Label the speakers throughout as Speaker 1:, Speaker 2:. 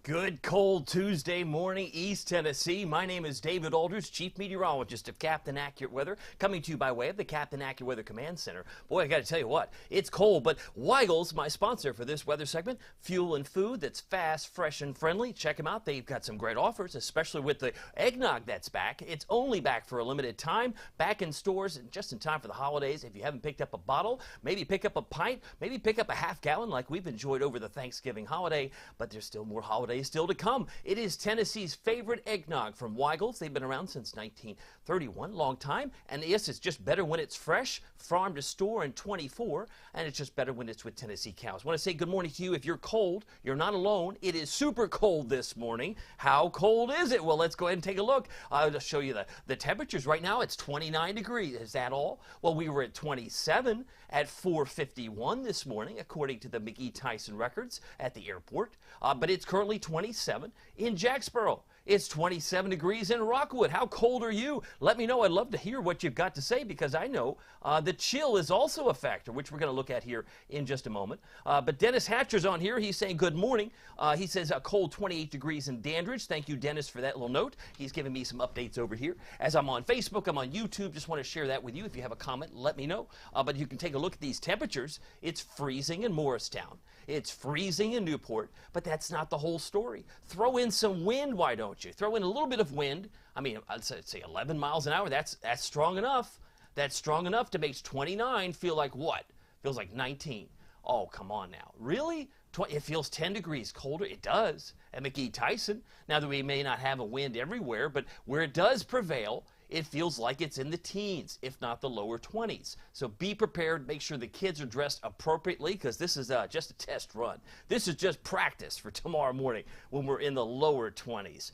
Speaker 1: Good cold Tuesday morning, East Tennessee. My name is David Alders, Chief Meteorologist of Captain Accurate Weather, coming to you by way of the Captain Accurate Weather Command Center. Boy, I got to tell you what, it's cold, but Weigel's my sponsor for this weather segment. Fuel and food that's fast, fresh, and friendly. Check them out. They've got some great offers, especially with the eggnog that's back. It's only back for a limited time, back in stores just in time for the holidays. If you haven't picked up a bottle, maybe pick up a pint, maybe pick up a half gallon like we've enjoyed over the Thanksgiving holiday, but there's still more holidays still to come. It is Tennessee's favorite eggnog from Weigel's. They've been around since 1931, long time. And yes, it's just better when it's fresh, farm to store in 24, and it's just better when it's with Tennessee cows. I want to say good morning to you. If you're cold, you're not alone. It is super cold this morning. How cold is it? Well, let's go ahead and take a look. I'll just show you the temperatures. Right now, it's 29 degrees. Is that all? Well, we were at 27 at 4:51 this morning, according to the McGee Tyson records at the airport. But it's currently 27 in Jacksboro. It's 27 degrees in Rockwood. How cold are you? Let me know. I'd love to hear what you've got to say, because I know the chill is also a factor, which we're going to look at here in just a moment. But Dennis Hatcher's on here. He's saying good morning. He says a cold 28 degrees in Dandridge. Thank you, Dennis, for that little note. He's giving me some updates over here. As I'm on Facebook, I'm on YouTube. Just want to share that with you. If you have a comment, let me know. But you can take a look at these temperatures. It's freezing in Morristown. It's freezing in Newport, but that's not the whole story. Throw in some wind, why don't you? Throw in a little bit of wind. I mean, I'd say 11 miles an hour. That's strong enough. That's strong enough to make 29 feel like what? Feels like 19. Oh, come on now. Really? It feels 10 degrees colder. It does at McGee Tyson. Now that we may not have a wind everywhere, but where it does prevail, it feels like it's in the teens, if not the lower 20s. So be prepared. Make sure the kids are dressed appropriately, because this is just a test run. This is just practice for tomorrow morning when we're in the lower 20s.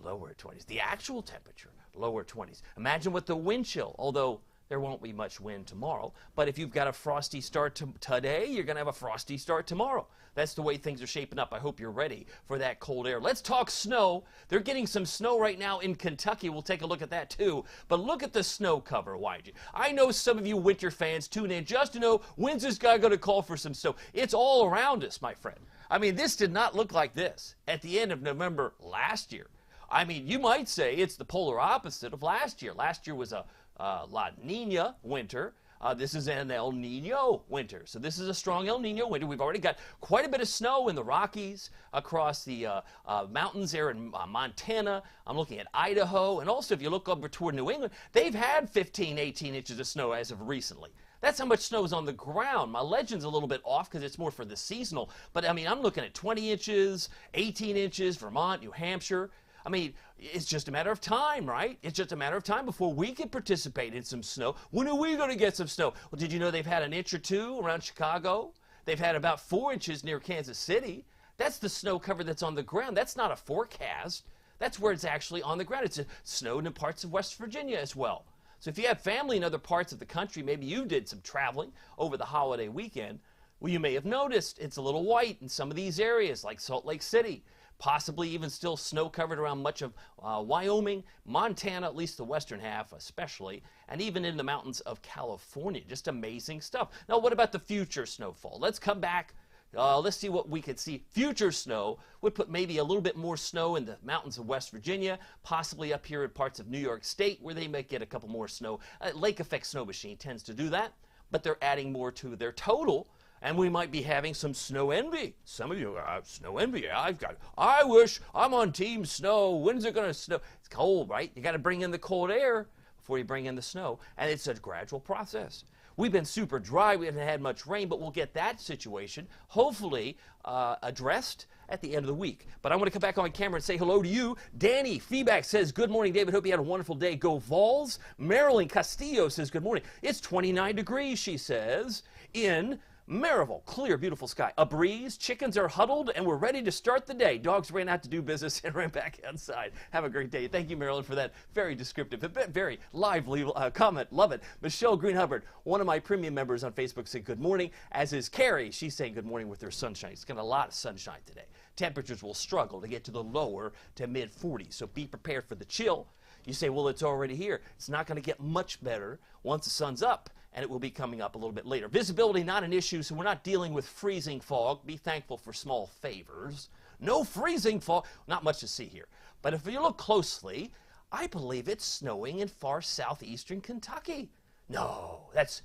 Speaker 1: Lower 20s. The actual temperature, lower 20s. Imagine what the wind chill, although there won't be much wind tomorrow. But if you've got a frosty start today, you're going to have a frosty start tomorrow. That's the way things are shaping up. I hope you're ready for that cold air. Let's talk snow. They're getting some snow right now in Kentucky. We'll take a look at that too. But look at the snow cover, YG. I know some of you winter fans tune in just to know, when's this guy going to call for some snow? It's all around us, my friend. I mean, this did not look like this at the end of November last year. I mean, you might say it's the polar opposite of last year. Last year was a La Nina winter. This is an El Nino winter. So this is a strong El Nino winter. We've already got quite a bit of snow in the Rockies, across the mountains there in Montana. I'm looking at Idaho. And also, if you look over toward New England, they've had 15, 18 inches of snow as of recently. That's how much snow is on the ground. My legend's a little bit off because it's more for the seasonal. But, I mean, I'm looking at 20 inches, 18 inches, Vermont, New Hampshire. I mean, it's just a matter of time, right? It's just a matter of time before we can participate in some snow. When are we going to get some snow? Well, did you know they've had an inch or two around Chicago? They've had about 4 inches near Kansas City. That's the snow cover that's on the ground. That's not a forecast. That's where it's actually on the ground. It's snowed in parts of West Virginia as well. So if you have family in other parts of the country, maybe you did some traveling over the holiday weekend, well, you may have noticed it's a little white in some of these areas, like Salt Lake City. Possibly even still snow-covered around much of Wyoming, Montana, at least the western half especially, and even in the mountains of California. Just amazing stuff. Now, what about the future snowfall? Let's come back. Let's see what we could see. Future snow would put maybe a little bit more snow in the mountains of West Virginia, possibly up here in parts of New York State, where they might get a couple more snow. Lake Effect Snow Machine tends to do that, but they're adding more to their total. And we might be having some snow envy. Some of you are snow envy. I wish I'm on team snow. When's it going to snow? It's cold, right? You got to bring in the cold air before you bring in the snow. And it's a gradual process. We've been super dry. We haven't had much rain, but we'll get that situation hopefully addressed at the end of the week. But I want to come back on camera and say hello to you. Danny Feedback says, good morning, David. Hope you had a wonderful day. Go Vols. Marilyn Castillo says, good morning. It's 29 degrees, she says, in Maryville, clear, beautiful sky. A breeze, chickens are huddled, and we're ready to start the day. Dogs ran out to do business and ran back outside. Have a great day. Thank you, Marilyn, for that very descriptive, very lively comment. Love it. Michelle Green Hubbard, one of my premium members on Facebook, said good morning, as is Carrie. She's saying good morning with her sunshine. It's got a lot of sunshine today. Temperatures will struggle to get to the lower to mid 40s, so be prepared for the chill. You say, well, it's already here. It's not going to get much better once the sun's up. and it will be coming up a little bit later. Visibility not an issue, so we're not dealing with freezing fog. Be thankful for small favors. No freezing fog. Not much to see here. But if you look closely, I believe it's snowing in far southeastern Kentucky. No, that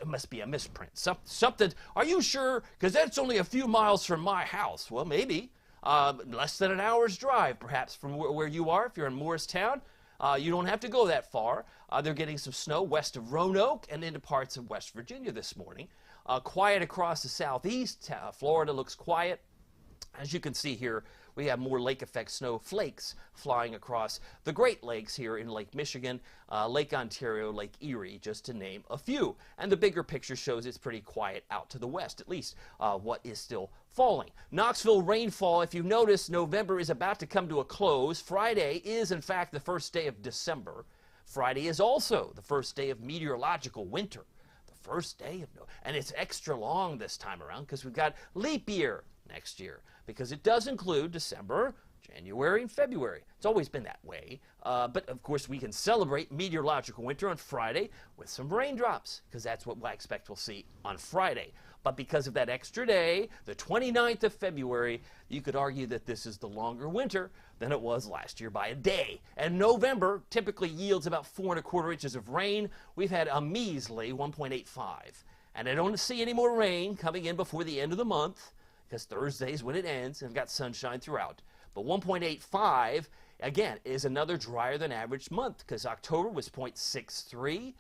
Speaker 1: must be a misprint. Something. Are you sure? Because that's only a few miles from my house. Well, maybe. Less than an hour's drive, perhaps, from where you are. If you're in Morristown, you don't have to go that far. They're getting some snow west of Roanoke and into parts of West Virginia this morning. Quiet across the southeast. Florida looks quiet. As you can see here, we have more lake effect snow flakes flying across the Great Lakes here in Lake Michigan, Lake Ontario, Lake Erie, just to name a few. And the bigger picture shows it's pretty quiet out to the west, at least what is still falling. Knoxville rainfall, if you notice, November is about to come to a close. Friday is, in fact, the first day of December. Friday is also the first day of meteorological winter. The first day of and it's extra long this time around because we've got leap year next year, because it does include December, January, and February. It's always been that way. But, of course, we can celebrate meteorological winter on Friday with some raindrops, because that's what I expect we'll see on Friday. But because of that extra day, the 29th of February, you could argue that this is the longer winter than it was last year by a day. And November typically yields about 4¼ inches of rain. We've had a measly 1.85. And I don't see any more rain coming in before the end of the month, because Thursday's when it ends, and we've got sunshine throughout. But 1.85, again, is another drier than average month, because October was 0.63.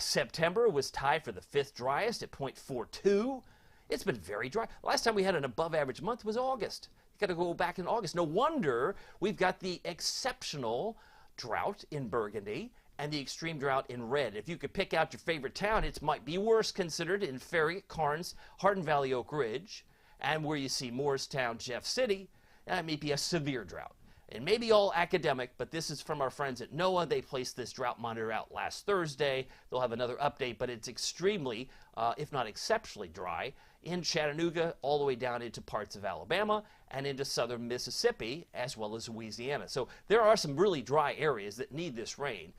Speaker 1: September was tied for the 5th driest at 0.42. It's been very dry. Last time we had an above average month was August. You got to go back in August. No wonder we've got the exceptional drought in Burgundy and the extreme drought in red. If you could pick out your favorite town, it might be worse considered in Farragut, Karnes, Hardin Valley, Oak Ridge. And where you see Morristown, Jeff City, that may be a severe drought. It may be all academic, but this is from our friends at NOAA. They placed this drought monitor out last Thursday. They'll have another update, but it's extremely, if not exceptionally dry, in Chattanooga all the way down into parts of Alabama and into southern Mississippi, as well as Louisiana. So there are some really dry areas that need this rain.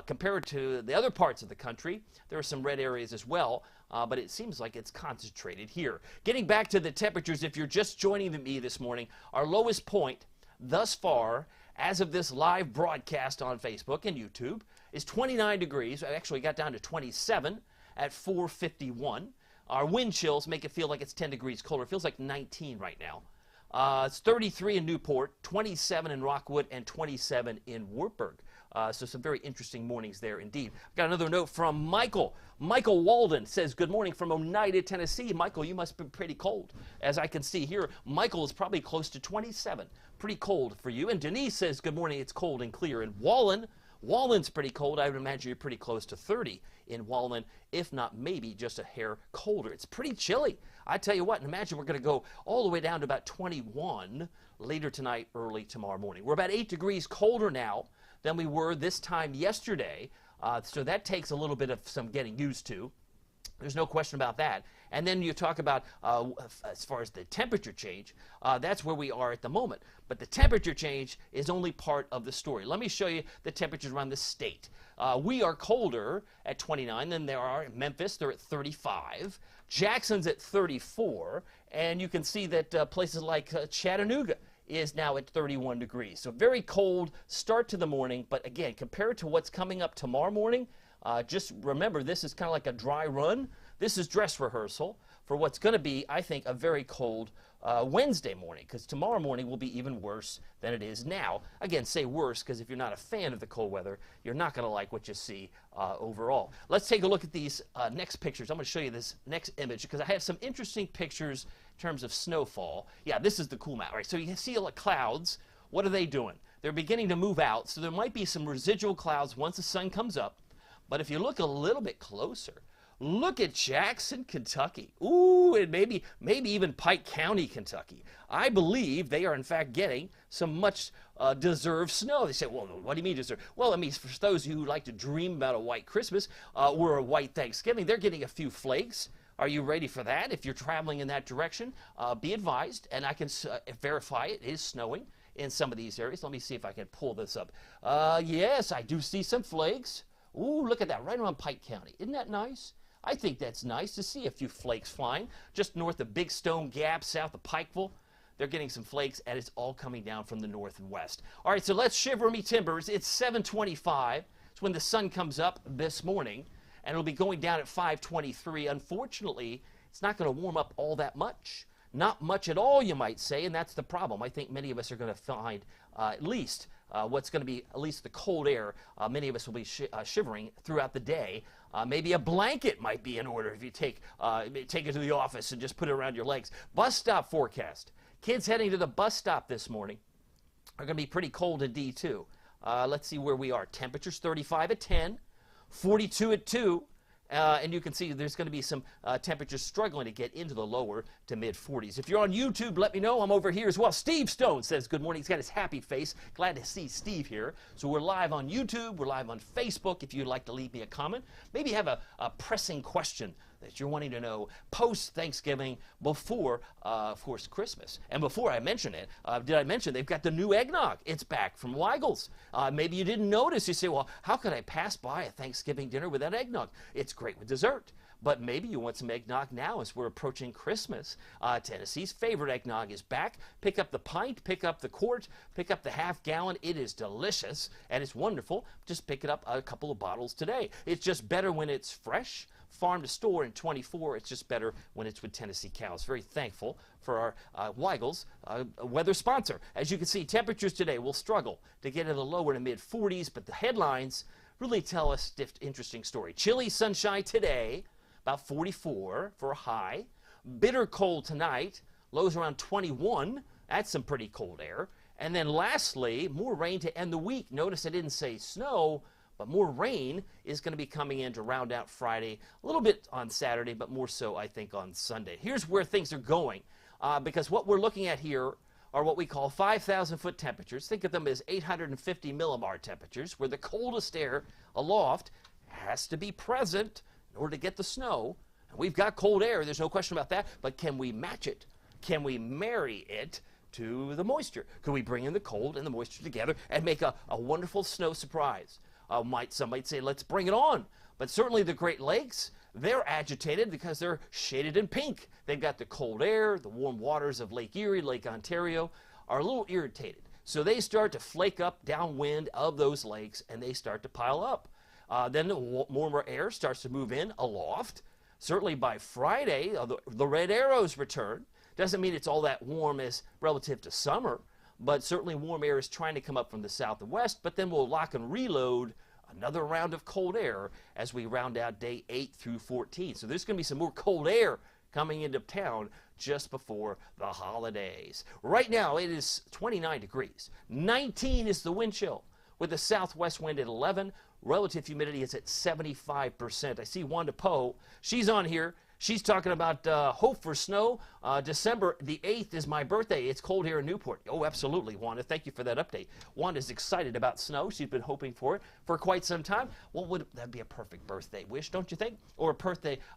Speaker 1: Compared to the other parts of the country, there are some red areas as well, but it seems like it's concentrated here. Getting back to the temperatures, if you're just joining me this morning, our lowest point thus far, as of this live broadcast on Facebook and YouTube, is 29 degrees. I actually got down to 27 at 4:51. Our wind chills make it feel like it's 10 degrees colder. It feels like 19 right now. It's 33 in Newport, 27 in Rockwood, and 27 in Wartburg. So some very interesting mornings there indeed. I've got another note from Michael. Michael Walden says, good morning from Oneida, Tennessee. Michael, you must be pretty cold. As I can see here, Michael is probably close to 27. Pretty cold for you. And Denise says, good morning, it's cold and clear in Wallen. Wallen's pretty cold. I would imagine you're pretty close to 30 in Wallen, if not maybe just a hair colder. It's pretty chilly. I tell you what, and imagine we're going to go all the way down to about 21 later tonight, early tomorrow morning. We're about 8 degrees colder now than we were this time yesterday. So that takes a little bit of some getting used to. There's no question about that. And then you talk about as far as the temperature change, that's where we are at the moment. But the temperature change is only part of the story. Let me show you the temperatures around the state. We are colder at 29 than there are in Memphis. They're at 35. Jackson's at 34. And you can see that places like Chattanooga is now at 31 degrees. So very cold start to the morning. But again, compared to what's coming up tomorrow morning, just remember, this is kind of like a dry run. This is dress rehearsal for what's going to be, I think, a very cold Wednesday morning, because tomorrow morning will be even worse than it is now. Again, say worse, because if you're not a fan of the cold weather, you're not going to like what you see overall. Let's take a look at these next pictures. I'm going to show you this next image, because I have some interesting pictures in terms of snowfall. Yeah, this is the cool map, right? So you can see the clouds. What are they doing? They're beginning to move out, so there might be some residual clouds once the sun comes up. But if you look a little bit closer, look at Jackson, Kentucky. Ooh, and maybe even Pike County, Kentucky. I believe they are, in fact, getting some much deserved snow. They say, well, what do you mean deserved? Well, I mean, for those who like to dream about a white Christmas or a white Thanksgiving, they're getting a few flakes. Are you ready for that? If you're traveling in that direction, be advised, and I can verify it is snowing in some of these areas. Let me see if I can pull this up. Yes, I do see some flakes. Ooh, look at that, right around Pike County. Isn't that nice? I think that's nice to see a few flakes flying. Just north of Big Stone Gap, south of Pikeville, they're getting some flakes, and it's all coming down from the north and west. All right, so let's shiver me timbers. It's 7:25. It's when the sun comes up this morning, and it'll be going down at 5:23. Unfortunately, it's not going to warm up all that much. Not much at all, you might say, and that's the problem. I think many of us are going to find at least what's going to be at least the cold air. Many of us will be shivering throughout the day. Maybe a blanket might be in order if you take it to the office and just put it around your legs. Bus stop forecast. Kids heading to the bus stop this morning are going to be pretty cold in D2. Let's see where we are. Temperatures 35 at 10, 42 at 2. And you can see there's going to be some temperatures struggling to get into the lower to mid 40s. If you're on YouTube, let me know. I'm over here as well. Steve Stone says good morning. He's got his happy face. Glad to see Steve here. So we're live on YouTube. We're live on Facebook. If you'd like to leave me a comment, maybe have a pressing question that you're wanting to know post-Thanksgiving before, of course, Christmas. And before I mention it, did I mention they've got the new eggnog? It's back from Weigel's. Maybe you didn't notice. You say, well, how could I pass by a Thanksgiving dinner without eggnog? It's great with dessert. But maybe you want some eggnog now as we're approaching Christmas. Tennessee's favorite eggnog is back. Pick up the pint, pick up the quart, pick up the half gallon. It is delicious and it's wonderful. Just pick it up a couple of bottles today. It's just better when it's fresh. Farm to store in 24, it's just better when it's with Tennessee cows. Very thankful for our Weigel's weather sponsor. As you can see, temperatures today will struggle to get in the lower to mid 40s, but the headlines really tell us an interesting story. Chilly sunshine today, about 44 for a high. Bitter cold tonight, lows around 21. That's some pretty cold air. And then lastly, more rain to end the week. Notice I didn't say snow, but more rain is going to be coming in to round out Friday, a little bit on Saturday, but more so, I think, on Sunday. Here's where things are going, because what we're looking at here are what we call 5,000-foot temperatures. Think of them as 850 millibar temperatures, where the coldest air aloft has to be present in order to get the snow. And we've got cold air, there's no question about that, but can we match it? Can we marry it to the moisture? Could we bring in the cold and the moisture together and make a wonderful snow surprise? Some might say, let's bring it on. But certainly the Great Lakes, they're agitated because they're shaded in pink. They've got the cold air, the warm waters of Lake Erie, Lake Ontario are a little irritated. So they start to flake up downwind of those lakes and they start to pile up. Then the warmer air starts to move in aloft. Certainly by Friday, the red arrows return. Doesn't mean it's all that warm as relative to summer, but certainly warm air is trying to come up from the south and west, but then we'll lock and reload another round of cold air as we round out day 8 through 14. So there's going to be some more cold air coming into town just before the holidays. Right now it is 29 degrees. 19 is the wind chill with the southwest wind at 11. Relative humidity is at 75%. I see Wanda Poe. She's on here. She's talking about hope for snow. December the 8th is my birthday. It's cold here in Newport. Oh, absolutely, Wanda. Thank you for that update. Wanda's excited about snow. She's been hoping for it for quite some time. Well, that'd be a perfect birthday wish, don't you think? Or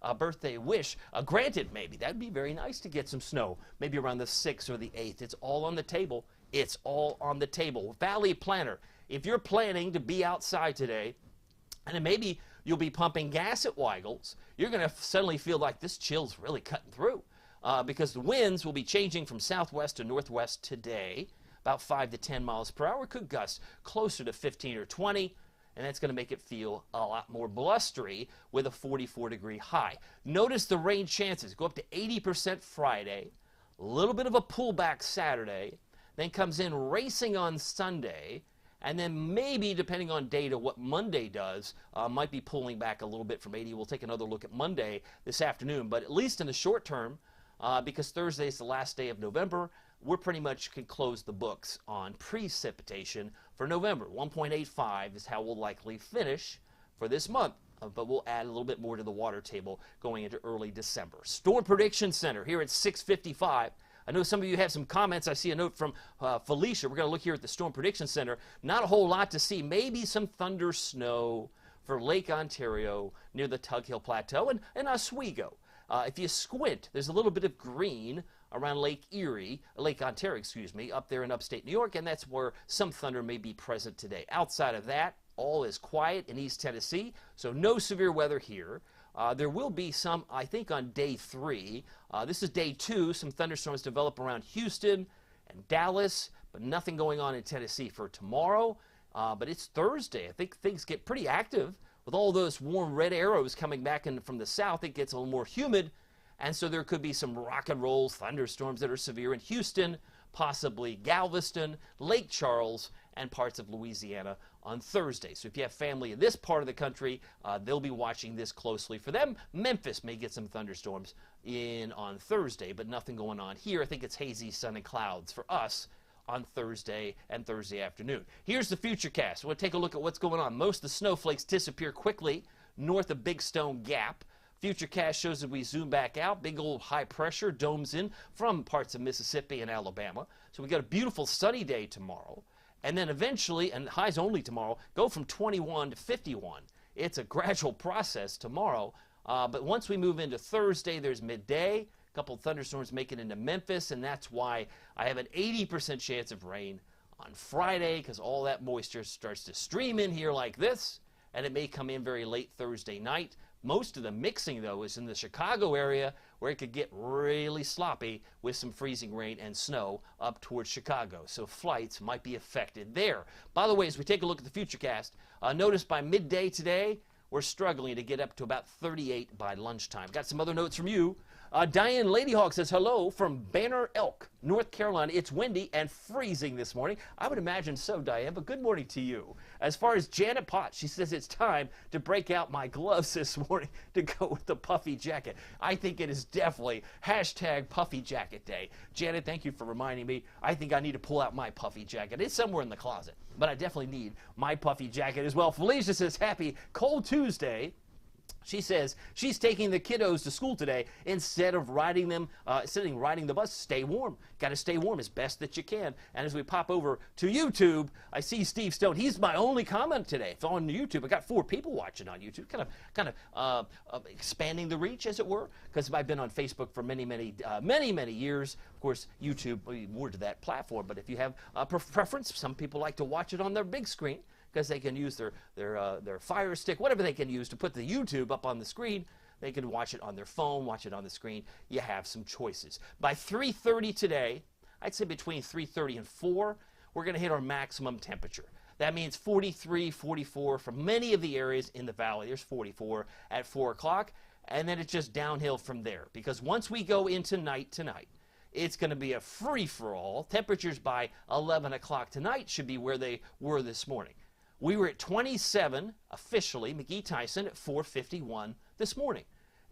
Speaker 1: a birthday wish granted, maybe. That'd be very nice to get some snow, maybe around the 6th or the 8th. It's all on the table. It's all on the table. Valley Planner, if you're planning to be outside today, and then maybe you'll be pumping gas at Weigel's, you're going to suddenly feel like this chill's really cutting through because the winds will be changing from southwest to northwest today, about 5 to 10 miles per hour. Could gust closer to 15 or 20, and that's going to make it feel a lot more blustery with a 44-degree high. Notice the rain chances go up to 80% Friday, a little bit of a pullback Saturday, then comes in racing on Sunday, and then maybe, depending on data, what Monday does, might be pulling back a little bit from 80. We'll take another look at Monday this afternoon. But at least in the short term, because Thursday is the last day of November, we're pretty much can close the books on precipitation for November. 1.85 is how we'll likely finish for this month. But we'll add a little bit more to the water table going into early December. Storm Prediction Center here at 6:55. I know some of you have some comments. I see a note from Felicia. We're going to look here at the Storm Prediction Center. Not a whole lot to see. Maybe some thunder snow for Lake Ontario near the Tug Hill Plateau and Oswego. If you squint, there's a little bit of green around Lake Ontario, up there in upstate New York, and that's where some thunder may be present today. Outside of that, all is quiet in East Tennessee, so no severe weather here. There will be some, I think, on day 3. This is day 2. Some thunderstorms develop around Houston and Dallas, but nothing going on in Tennessee for tomorrow. But it's Thursday. I think things get pretty active with all those warm red arrows coming back in from the south. It gets a little more humid, and so there could be some rock and roll thunderstorms that are severe in Houston, possibly Galveston, Lake Charles, and parts of Louisiana on Thursday. So if you have family in this part of the country, they'll be watching this closely. For them, Memphis may get some thunderstorms in on Thursday, but nothing going on here. I think it's hazy, sun, and clouds for us on Thursday and Thursday afternoon. Here's the Futurecast. We'll take a look at what's going on. Most of the snowflakes disappear quickly north of Big Stone Gap. Futurecast shows that we zoom back out. Big old high pressure domes in from parts of Mississippi and Alabama. So we got a beautiful sunny day tomorrow. And then eventually, and highs only tomorrow, go from 21 to 51. It's a gradual process tomorrow. But once we move into Thursday, there's midday. A couple of thunderstorms make it into Memphis, and that's why I have an 80% chance of rain on Friday, because all that moisture starts to stream in here like this, and it may come in very late Thursday night. Most of the mixing, though, is in the Chicago area, where it could get really sloppy with some freezing rain and snow up towards Chicago. So flights might be affected there. By the way, as we take a look at the Futurecast, notice by midday today, we're struggling to get up to about 38 by lunchtime. Got some other notes from you. Diane Ladyhawk says hello from Banner Elk, North Carolina. It's windy and freezing this morning. I would imagine so, Diane, but good morning to you. As far as Janet Potts, she says it's time to break out my gloves this morning to go with the puffy jacket. I think it is definitely hashtag puffy jacket day. Janet, thank you for reminding me. I think I need to pull out my puffy jacket. It's somewhere in the closet, but I definitely need my puffy jacket as well. Felicia says happy cold Tuesday. She says she's taking the kiddos to school today instead of riding them, riding the bus. Stay warm. Got to stay warm as best that you can. And as we pop over to YouTube, I see Steve Stone. He's my only comment today. It's on YouTube. I got 4 people watching on YouTube. Kind of expanding the reach, as it were, because I've been on Facebook for many years. Of course, YouTube more to that platform. But if you have a preference, some people like to watch it on their big screen, because they can use their Fire Stick, whatever they can use to put the YouTube up on the screen. They can watch it on their phone, watch it on the screen. You have some choices. By 3:30 today, I'd say between 3:30 and 4, we're going to hit our maximum temperature. That means 43, 44 for many of the areas in the valley. There's 44 at 4 o'clock, and then it's just downhill from there. Because once we go into night tonight, it's going to be a free-for-all. Temperatures by 11 o'clock tonight should be where they were this morning. We were at 27 officially, McGee Tyson, at 4:51 this morning.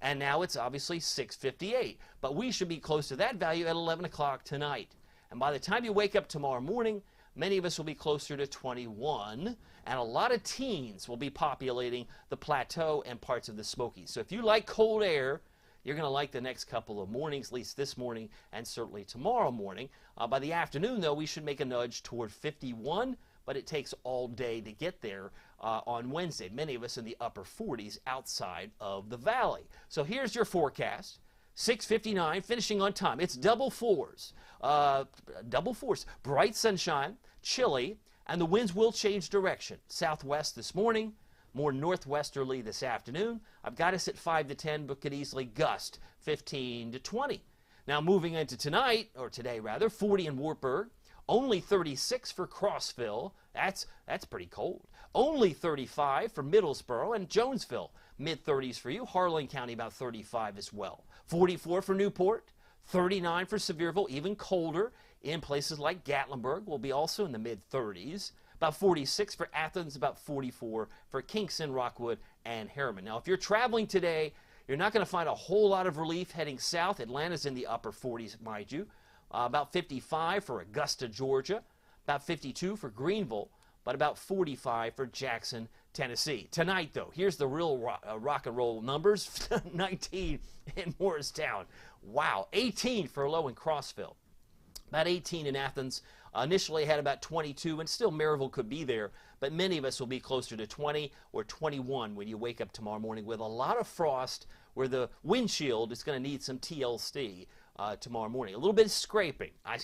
Speaker 1: And now it's obviously 6:58. But we should be close to that value at 11 o'clock tonight. And by the time you wake up tomorrow morning, many of us will be closer to 21. And a lot of teens will be populating the plateau and parts of the Smokies. So if you like cold air, you're going to like the next couple of mornings, at least this morning and certainly tomorrow morning. By the afternoon, though, we should make a nudge toward 51. But it takes all day to get there on Wednesday. Many of us in the upper 40s outside of the valley. So here's your forecast. 6:59, finishing on time. It's double fours. Bright sunshine, chilly, and the winds will change direction. Southwest this morning, more northwesterly this afternoon. I've got us at 5 to 10, but could easily gust 15 to 20. Now moving into tonight, or today rather, 40 in Wartburg. Only 36 for Crossville. That's pretty cold. Only 35 for Middlesboro and Jonesville. Mid-30s for you. Harlan County about 35 as well. 44 for Newport. 39 for Sevierville. Even colder in places like Gatlinburg. Will be also in the mid-30s. About 46 for Athens. About 44 for Kingston, Rockwood, and Harriman. Now, if you're traveling today, you're not going to find a whole lot of relief heading south. Atlanta's in the upper 40s, mind you. About 55 for Augusta, Georgia, about 52 for Greenville, but about 45 for Jackson, Tennessee. Tonight, though, here's the real rock and roll numbers. 19 in Morristown. Wow. 18 for a low in Crossville. About 18 in Athens. Initially had about 22, and still Maryville could be there, but many of us will be closer to 20 or 21 when you wake up tomorrow morning with a lot of frost where the windshield is going to need some TLC. Tomorrow morning. A little bit of scraping. I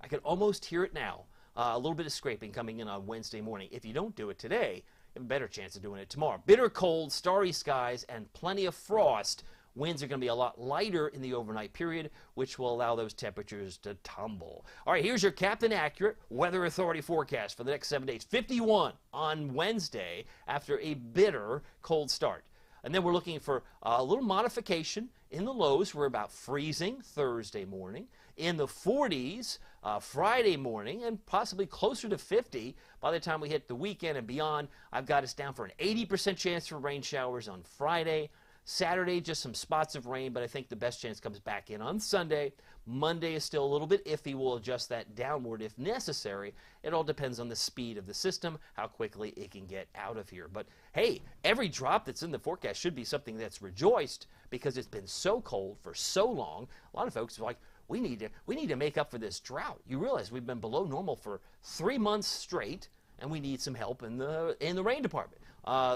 Speaker 1: can almost hear it now. A little bit of scraping coming in on Wednesday morning. If you don't do it today, have a better chance of doing it tomorrow. Bitter cold, starry skies, and plenty of frost. Winds are going to be a lot lighter in the overnight period, which will allow those temperatures to tumble. All right, here's your Captain Accurate Weather Authority forecast for the next 7 days. 51 on Wednesday after a bitter cold start. And then we're looking for a little modification in the lows. We're about freezing Thursday morning, in the 40s Friday morning, and possibly closer to 50 by the time we hit the weekend and beyond. I've got us down for an 80% chance for rain showers on Friday. Saturday, just some spots of rain, but I think the best chance comes back in on Sunday. Monday is still a little bit iffy. We'll adjust that downward if necessary. It all depends on the speed of the system, how quickly it can get out of here. But hey, every drop that's in the forecast should be something that's rejoiced because it's been so cold for so long. A lot of folks are like, we need to make up for this drought. You realize we've been below normal for 3 months straight, and we need some help in the rain department.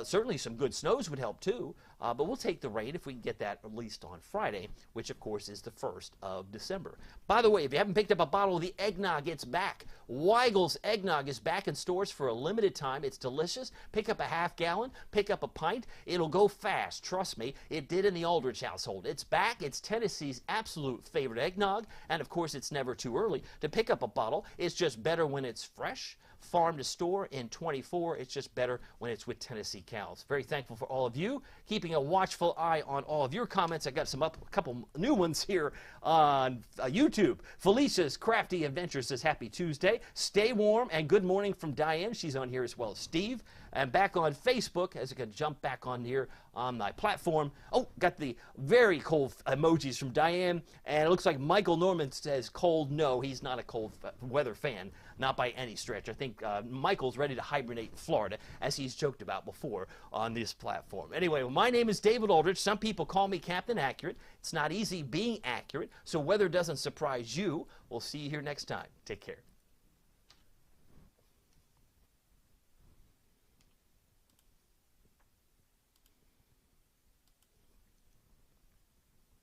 Speaker 1: Certainly some good snows would help too, but we'll take the rain if we can get that at least on Friday, which of course is the 1st of December. By the way, if you haven't picked up a bottle of the eggnog, it's back. Weigel's Eggnog is back in stores for a limited time. It's delicious. Pick up a half gallon, pick up a pint. It'll go fast, trust me. It did in the Aldrich household. It's back. It's Tennessee's absolute favorite eggnog, and of course it's never too early to pick up a bottle. It's just better when it's fresh. Farm to store in 24. It's just better when it's with Tennessee cows. Very thankful for all of you, keeping a watchful eye on all of your comments. I got a couple new ones here on YouTube. Felicia's Crafty Adventures says happy Tuesday. Stay warm and good morning from Diane. She's on here as well as Steve. And back on Facebook, as I can jump back on here on my platform. Oh, got the very cold emojis from Diane. And it looks like Michael Norman says cold. No, he's not a cold weather fan. Not by any stretch. I think Michael's ready to hibernate in Florida, as he's joked about before on this platform. Anyway, my name is David Aldrich. Some people call me Captain Accurate. It's not easy being accurate, so weather doesn't surprise you. We'll see you here next time. Take care.